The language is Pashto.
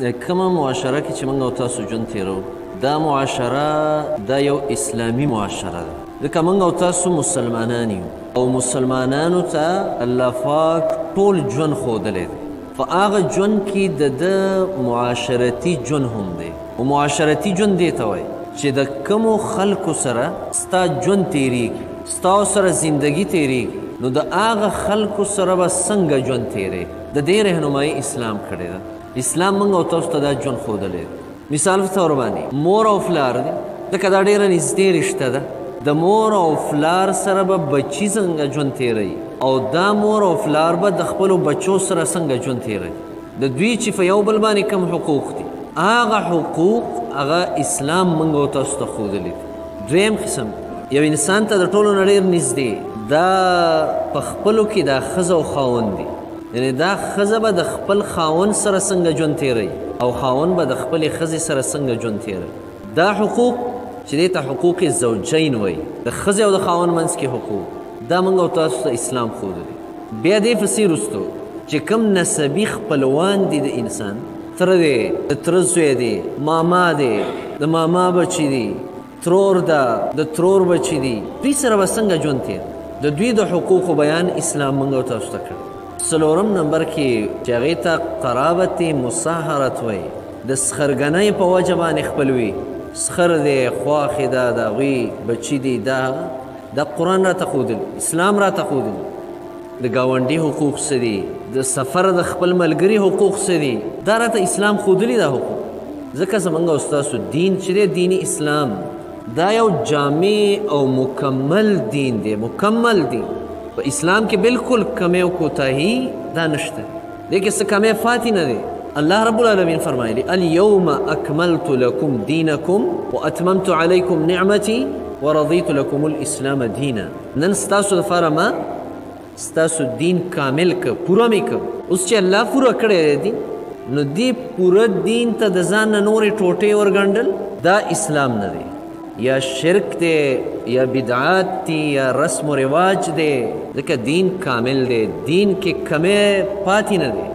کومه معاشره کې چې موږ او تاسو ژوند تیرو دا معاشره دا یو اسلامي معاشره ده ځکه موږ او تاسو مسلمانان یو او مسلمانانو ته الله پاک ټول ژوند ښودلی دی په هغه ژوند کې د معاشرتي ژوند هم دی او معاشرتي ژوند دې ته وایي چې د کومو خلکو سره ستا ژوند تیریږي ستا سره زندگی تیریږي نو د هغه خلکو سره به څنګه ژوند تیری د دې رهنمایي اسلام کړې ده اسلام موږ او تاسو ته دا ژوند ښودلی دی مثال په طور باندې مور او پلار دی ځکه دا ډېره نږدې رشته ده د مور او پلار سره به بچي څنګه ژوند تیروي او دا مور او پلار به د خپلو بچو سره څنګه ژوند تیروي د دوی چې په یو بل باندې کوم حقوق دي هغه حقوق هغه اسلام موږ او تاسو ته ښودلی دي دویم قسم یو انسان ته د ټولو نه ډېر نږدې دا په خپلو کې دا ښځه او خاوند دي یعنې دا ښځه به د خپل خاوند سره څنګه ژوند تیروي او خاوند به د خپلې ښځې سره څنګه ژوند تیروي دا حقوق چې دې ته حقوق زوجین وایي د ښځې او د خاوند منځ کې حقوق دا موږ او تاسو ته اسلام ښودلی بیا دې پسې وروستو چې کوم نسبي خپلوان دي د انسان تره دی د تره زوی دی ماما دی د ماما بچي دي ترور ده د ترور بچي دي دوی سره به څنګه ژوند تیر د دوی د حقوقو بیان اسلام موږ او تاسو ته کړی څلورم نمبر کې چې هغې ته قرابت مصاهرت وایي د سخرګنۍ په وجه باندې خپلوي سخر دی خواښې ده د هغوی بچي دي دا قرآن راته ښودل اسلام راته ښودل د ګاونډي حقوق څه دي د سفر د خپل ملګري حقوق څه دي دا راته اسلام ښودلي دا حقوق ځکه زموږ او ستاسو دین چې دی دین اسلام دا یو جامع او مکمل دین دی مکمل دین په اسلام کې بالکل کمی او کوتاهي دا نشته دې کې څه کمی پاتې نه دی الله رب العالمین فرمایلی اليوم اکملت لکم دینکم واتممت علیکم نعمتي ورضیت لکم الاسلام دینا نن ستاسو لپاره ما ستاسو دین کامل که پوره مې که اوس چې الله پوره کړی دی نو دې پوره دین ته د ځان نه نورې ټوټې ورګنډل دا اسلام نه دی یا شرک دی یا بدعات دی یا رسم و رواج دی ځکه دین کامل دی دین کې کمی پاتې نه دی